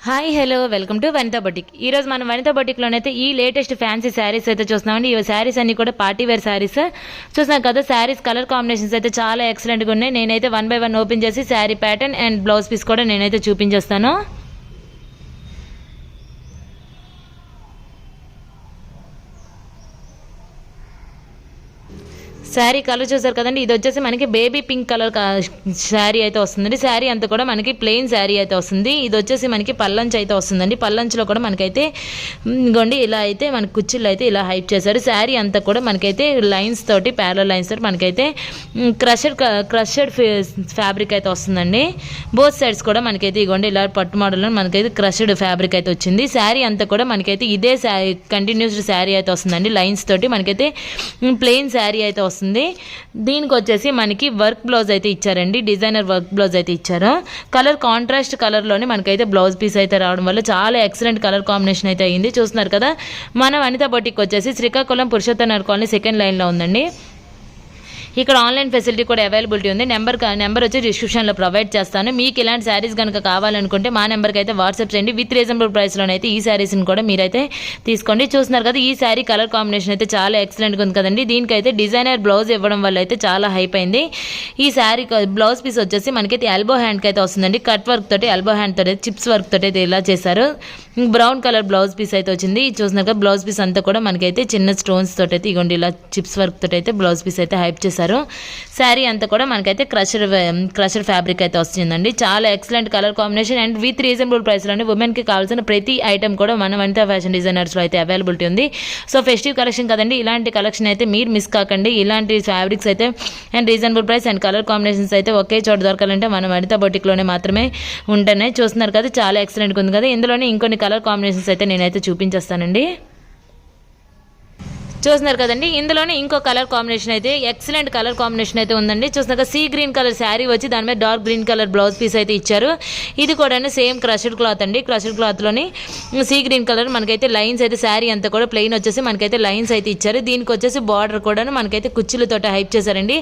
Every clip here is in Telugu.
Hi hello welcome to Vanitha boutique. ఈ రోజు మనం వనితా బొటిక్లోనైతే ఈ లేటెస్ట్ ఫ్యాన్సీ శారీస్ అయితే చూస్తున్నామండి. ఈ శారీస్ అన్ని కూడా పార్టీ వేర్ శారీస్ చూస్తున్నాం కదా. శారీస్ కలర్ కాంబినేషన్స్ అయితే చాలా ఎక్సలెంట్గా ఉన్నాయి. నేనైతే 1 by 1 ఓపెన్ చేసి sari pattern and blouse piece కూడా నేనైతే చూపించేస్తాను. శారీ కలర్ చూసారు కదండి. ఇది వచ్చేసి మనకి బేబీ పింక్ కలర్ శారీ అయితే వస్తుందండి. శారీ అంతా కూడా మనకి ప్లెయిన్ శారీ అయితే వస్తుంది. ఇది వచ్చేసి మనకి పల్లంచ్ అయితే వస్తుందండి. పల్లంచ్లో కూడా మనకైతే గొండి ఇలా అయితే మనకి కుచ్చిళ్ళు అయితే ఇలా హైప్ చేశారు. శారీ అంతా కూడా మనకైతే లైన్స్ తోటి ప్యారల్ లైన్స్ తోటి మనకైతే క్రషెడ్ ఫ్యాబ్రిక్ అయితే వస్తుందండి. బోత్ సైడ్స్ కూడా మనకైతే ఇగోండి ఇలా పట్టు మోడల్లో మనకైతే క్రషెడ్ ఫ్యాబ్రిక్ అయితే వచ్చింది. శారీ అంతా కూడా మనకైతే ఇదే కంటిన్యూస్డ్ శారీ అయితే వస్తుందండి. లైన్స్ తోటి మనకైతే ప్లెయిన్ శారీ అయితే వస్తుంది. దీనికి వచ్చేసి మనకి వర్క్ బ్లౌజ్ అయితే ఇచ్చారండి. డిజైనర్ వర్క్ బ్లౌజ్ అయితే ఇచ్చారు. కలర్ కాంట్రాస్ట్ కలర్లోనే మనకైతే బ్లౌజ్ పీస్ అయితే రావడం వల్ల చాలా ఎక్సలెంట్ కలర్ కాంబినేషన్ అయితే అయ్యింది. చూస్తున్నారు కదా. మన వనితా బొటిక్ వచ్చేసి శ్రీకాకుళం పురుషోత్తమ నగర్ కాలనీ సెకండ్ లైన్లో ఉందండి. ఇక్కడ ఆన్లైన్ ఫెసిలిటీ కూడా అవైలబిలిటీ ఉంది. నెంబర్ వచ్చి డిస్క్రిప్షన్లో ప్రొవైడ్ చేస్తాను. మీకు ఇలాంటి శారీస్ కనుక కావాలనుకుంటే మా నెంబర్కి అయితే వాట్సాప్ చేయండి. విత్ రీజనబుల్ ప్రైస్లోనైతే ఈ శారీస్ని కూడా మీరైతే తీసుకోండి. చూస్తున్నారు కదా, ఈ శారీ కలర్ కాంబినేషన్ అయితే చాలా ఎక్సలెంట్గా ఉంది కదండి. దీనికైతే డిజైనర్ బ్లౌజ్ ఇవ్వడం వల్ల అయితే చాలా హైప్ అయింది. ఈ శారీ బ్లౌజ్ పీస్ వచ్చేసి మనకైతే ఎల్బో హ్యాండ్కి అయితే వస్తుందండి. కట్ వర్క్ తోటి ఎల్బో హ్యాండ్ తోటి చిప్స్ వర్క్ తోటి అయితే ఇలా చేశారు. బ్రౌన్ కలర్ బ్లౌజ్ పీస్ అయితే వచ్చింది. చూస్తున్నారు కదా, బ్లౌజ్ పీస్ అంతా కూడా మనకైతే చిన్న స్టోన్స్ తోటి అయితే ఇగోండి ఇలా చిప్స్ వర్క్ తోటి అయితే బ్లౌజ్ పీస్ అయితే హైప్ చేశారు. శారీ అంతా కూడా మనకైతే క్రషర్ ఫ్యాబ్రిక్ అయితే వస్తుందండి. చాలా excellent colour combination and with reasonable ప్రైస్లోనే ఉమెన్కి కావాల్సిన ప్రతి ఐటమ్ కూడా మన వనితా ఫ్యాషన్ డిజైనర్స్లో అయితే అవైలబిలిటీ ఉంది. సో ఫెస్టివ్ కలెక్షన్ కదండి, ఇలాంటి కలెక్షన్ అయితే మీరు మిస్ కాకండి. ఇలాంటి ఫ్యాబ్రిక్స్ అయితే and reasonable price and colour combinations అయితే ఒకే చోట దొరకాలంటే మన వనితా బొటిక్లోనే మాత్రమే ఉంటున్నాయి. చూస్తున్నారు కదా, చాలా ఎక్సలెంట్గా ఉంది కదా. ఇందులోనే ఇంకొన్ని కలర్ కాంబినేషన్స్ అయితే నేనైతే చూపించేస్తానండి. చూస్తున్నారు కదండి, ఇందులోనే ఇంకో కలర్ కాంబినేషన్ అయితే ఎక్సలెంట్ కలర్ కాంబినేషన్ అయితే ఉందండి. చూస్తున్నారు, సీ గ్రీన్ కలర్ శారీ వచ్చి దాని మీద dark green colour blouse piece అయితే ఇచ్చారు. ఇది కూడా సేమ్ క్రషెడ్ క్లాత్ అండి. క్రషెడ్ క్లాత్లోని సీ గ్రీన్ కలర్ మనకైతే లైన్స్ అయితే శారీ అంతా కూడా ప్లెయిన్ వచ్చేసి మనకైతే లైన్స్ అయితే ఇచ్చారు. దీనికి వచ్చేసి బార్డర్ కూడా మనకైతే కుచ్చులతో హైప్ చేశారండి.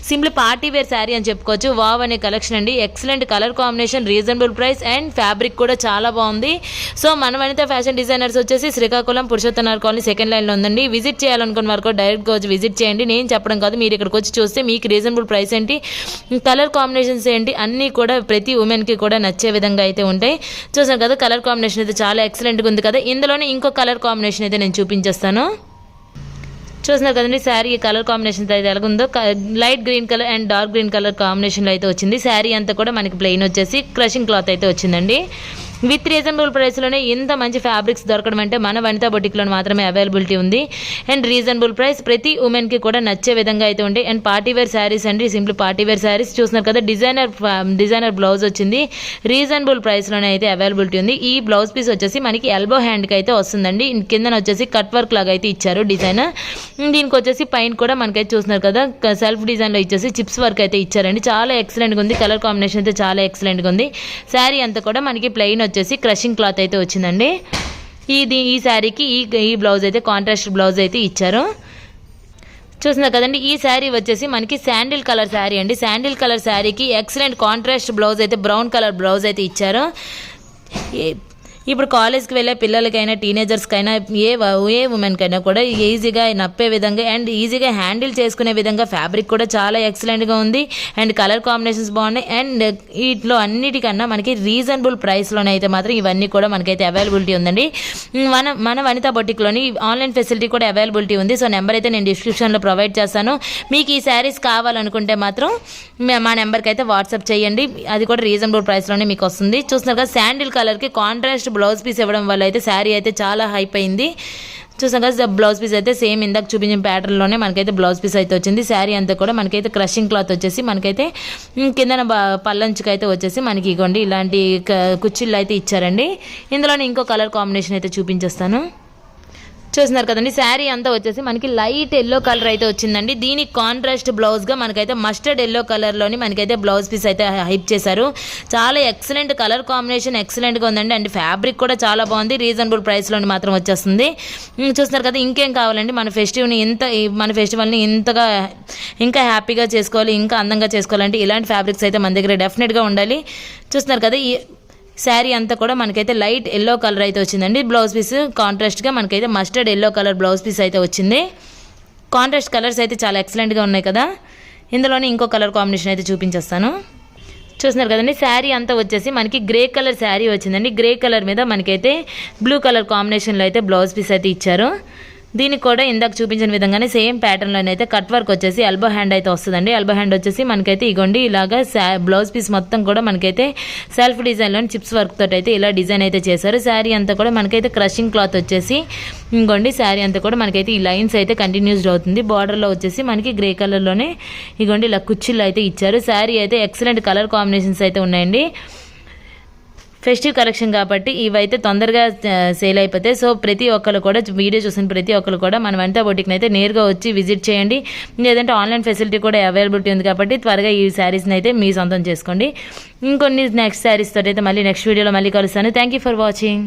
సింపుల్ పార్టీ వేర్ శారీ అని చెప్పుకోవచ్చు. వావ్ అనే కలెక్షన్ అండి. Excellent colour combination, reasonable price and fabric కూడా చాలా బాగుంది. సో మన వనితా ఫ్యాషన్ డిజైనర్స్ వచ్చేసి శ్రీకాకుళం పురుషోత్తమ నగర్ కాలనీ సెకండ్ లైన్లో ఉందండి. విజిట్ చేయాలనుకున్న వరకు డైరెక్ట్గా వచ్చి విజిట్ చేయండి. నేను చెప్పడం కాదు, మీరు ఇక్కడికి వచ్చి చూస్తే మీకు రీజనబుల్ ప్రైస్ ఏంటి, కలర్ కాంబినేషన్స్ ఏంటి అన్నీ కూడా ప్రతి ఉమెన్కి కూడా నచ్చే విధంగా అయితే ఉంటాయి. చూసారు కదా, కలర్ కాంబినేషన్ అయితే చాలా ఎక్సలెంట్గా ఉంది కదా. ఇందులోనే ఇంకో కలర్ కాంబినేషన్ అయితే నేను చూపించేస్తాను. చూస్తున్నారు కదండి, శారీ కలర్ కాంబినేషన్ అయితే ఎలాగుందో light green colour and dark green colour కాంబినేషన్లో అయితే వచ్చింది. శారీ అంతా కూడా మనకి ప్లెయిన్ వచ్చేసి క్రషింగ్ క్లాత్ అయితే వచ్చిందండి. విత్ రీజనబుల్ ప్రైస్లోనే ఇంత మంచి ఫ్యాబ్రిక్స్ దొరకడం అంటే మన వనితా బొటిక్లో మాత్రమే అవైలబిలిటీ ఉంది. అండ్ రీజనబుల్ ప్రైస్ ప్రతి ఉమెన్కి కూడా నచ్చే విధంగా అయితే ఉంటాయి. అండ్ పార్టీ వేర్ శారీస్ అండి, సింపుల్ పార్టీ వేర్ శారీస్. చూస్తున్నారు కదా, డిజైనర్ బ్లౌజ్ వచ్చింది. రీజనబుల్ ప్రైస్లోనే అయితే అవైలబిలిటీ ఉంది. ఈ బ్లౌజ్ పీస్ వచ్చేసి మనకి ఎల్బో హ్యాండ్కి అయితే వస్తుందండి. కిందన వచ్చేసి కట్ వర్క్ లాగా అయితే ఇచ్చారు డిజైన్. దీనికి వచ్చేసి పైన కూడా మనకైతే చూస్తున్నారు కదా, సెల్ఫ్ డిజైన్లో ఇచ్చేసి చిప్స్ వర్క్ అయితే ఇచ్చారండి. చాలా ఎక్సలెంట్గా ఉంది. కలర్ కాంబినేషన్ అయితే చాలా ఎక్సలెంట్గా ఉంది. శారీ అంతా కూడా మనకి ప్లెయిన్ వచ్చేసి క్రషింగ్ క్లాత్ అయితే వచ్చిందండి. ఈ శారీకి ఈ బ్లౌజ్ అయితే కాంట్రాస్ట్ బ్లౌజ్ అయితే ఇచ్చారు. చూస్తున్నారు కదండి, ఈ శారీ వచ్చేసి మనకి శాండిల్ కలర్ శారీ అండి. శాండిల్ కలర్ శారీకి ఎక్సలెంట్ కాంట్రాస్ట్ బ్లౌజ్ అయితే బ్రౌన్ కలర్ బ్లౌజ్ అయితే ఇచ్చారు. ఇప్పుడు కాలేజ్కి వెళ్ళే పిల్లలకైనా టీనేజర్స్కైనా ఏ ఉమెన్కైనా కూడా ఈజీగా నప్పే విధంగా అండ్ ఈజీగా హ్యాండిల్ చేసుకునే విధంగా ఫ్యాబ్రిక్ కూడా చాలా ఎక్సలెంట్గా ఉంది. అండ్ కలర్ కాంబినేషన్స్ బాగున్నాయి. అండ్ వీటిలో అన్నిటికన్నా మనకి రీజనబుల్ ప్రైస్లోనే అయితే మాత్రం ఇవన్నీ కూడా మనకైతే అవైలబిలిటీ ఉందండి. మన వనితా బొటిక్లోని ఆన్లైన్ ఫెసిలిటీ కూడా అవైలబిలిటీ ఉంది. సో నెంబర్ అయితే నేను డిస్క్రిప్షన్లో ప్రొవైడ్ చేస్తాను. మీకు ఈ శారీస్ కావాలనుకుంటే మాత్రం మా నెంబర్కి అయితే వాట్సాప్ చేయండి. అది కూడా రీజనబుల్ ప్రైస్లోనే మీకు వస్తుంది. చూస్తున్నారు కదా, శాండిల్ కలర్కి కాంట్రాస్ట్ బ్లౌజ్ పీస్ ఇవ్వడం వల్ల అయితే శారీ అయితే చాలా హైప్ అయింది. చూసాం కదా, బ్లౌజ్ పీస్ అయితే సేమ్ ఇందాక చూపించిన ప్యాటర్న్లోనే మనకైతే బ్లౌజ్ పీస్ అయితే వచ్చింది. శారీ అంతా కూడా మనకైతే క్రషింగ్ క్లాత్ వచ్చేసి మనకైతే కిందన పల్లంచుకు అయితే వచ్చేసి మనకి ఇగోండి ఇలాంటి కుచ్చిళ్ళు అయితే ఇచ్చారండి. ఇందులోనే ఇంకో కలర్ కాంబినేషన్ అయితే చూపించేస్తాను. చూస్తున్నారు కదండి, శారీ అంతా వచ్చేసి మనకి లైట్ ఎల్లో కలర్ అయితే వచ్చిందండి. దీనికి కాంట్రాస్ట్ బ్లౌజ్గా మనకైతే మస్టర్డ్ ఎల్లో కలర్లోని మనకైతే బ్లౌజ్ పీస్ అయితే హైప్ చేశారు. చాలా ఎక్సలెంట్ కలర్ కాంబినేషన్, ఎక్సలెంట్గా ఉందండి. అండ్ ఫ్యాబ్రిక్ కూడా చాలా బాగుంది. రీజనబుల్ ప్రైస్లోని మాత్రం వచ్చేస్తుంది. చూస్తున్నారు కదా, ఇంకేం కావాలండి, మన ఫెస్టివల్ని ఇంతగా ఇంకా హ్యాపీగా చేసుకోవాలి, ఇంకా అందంగా చేసుకోవాలంటే ఇలాంటి ఫ్యాబ్రిక్స్ అయితే మన దగ్గర డెఫినెట్గా ఉండాలి. చూస్తున్నారు కదా, శారీ అంతా కూడా మనకైతే లైట్ ఎల్లో కలర్ అయితే వచ్చిందండి. బ్లౌజ్ పీస్ కాంట్రాస్ట్గా మనకైతే mustard yellow colour blouse piece అయితే వచ్చింది. కాంట్రాస్ట్ కలర్స్ అయితే చాలా ఎక్సలెంట్గా ఉన్నాయి కదా. ఇందులోనే ఇంకో కలర్ కాంబినేషన్ అయితే చూపించేస్తాను. చూస్తున్నారు కదండి, శారీ అంతా వచ్చేసి మనకి గ్రే కలర్ శారీ వచ్చిందండి. గ్రే కలర్ మీద మనకైతే బ్లూ కలర్ కాంబినేషన్లో అయితే బ్లౌజ్ పీస్ అయితే ఇచ్చారు. దీనికి కూడా ఇందాక చూపించిన విధంగానే సేమ్ ప్యాటర్న్లోనే అయితే కట్ వర్క్ వచ్చేసి ఎల్బో హ్యాండ్ అయితే వస్తుందండి. ఎల్బో హ్యాండ్ వచ్చేసి మనకైతే ఇగోండి ఇలాగా బ్లౌజ్ పీస్ మొత్తం కూడా మనకైతే సెల్ఫ్ డిజైన్లోని చిప్స్ వర్క్ తోటి అయితే ఇలా డిజైన్ అయితే చేశారు. శారీ అంతా కూడా మనకైతే క్రషింగ్ క్లాత్ వచ్చేసి ఇంకోండి శారీ అంతా కూడా మనకైతే ఈ లైన్స్ అయితే కంటిన్యూస్డ్ అవుతుంది. బార్డర్లో వచ్చేసి మనకి గ్రే కలర్లోనే ఇగోండి ఇలా కుచ్చిళ్ళు అయితే ఇచ్చారు. శారీ అయితే ఎక్సలెంట్ కలర్ కాంబినేషన్స్ అయితే ఉన్నాయండి. ఫెస్టివ్ కలెక్షన్ కాబట్టి ఇవైతే తొందరగా సేల్ అయిపోతాయి. సో ప్రతి ఒక్కరు కూడా వీడియో చూసిన ప్రతి ఒక్కరు కూడా మన వనితా బొటిక్ని అయితే నేరుగా వచ్చి విజిట్ చేయండి. లేదంటే ఆన్లైన్ ఫెసిలిటీ కూడా అవైలబిలిటీ ఉంది కాబట్టి త్వరగా ఈ శారీస్ని అయితే మీ సొంతం చేసుకోండి. ఇంకొన్ని నెక్స్ట్ శారీస్ తోటి అయితే మళ్ళీ నెక్స్ట్ వీడియోలో మళ్ళీ కలుస్తాను. Thank you for watching.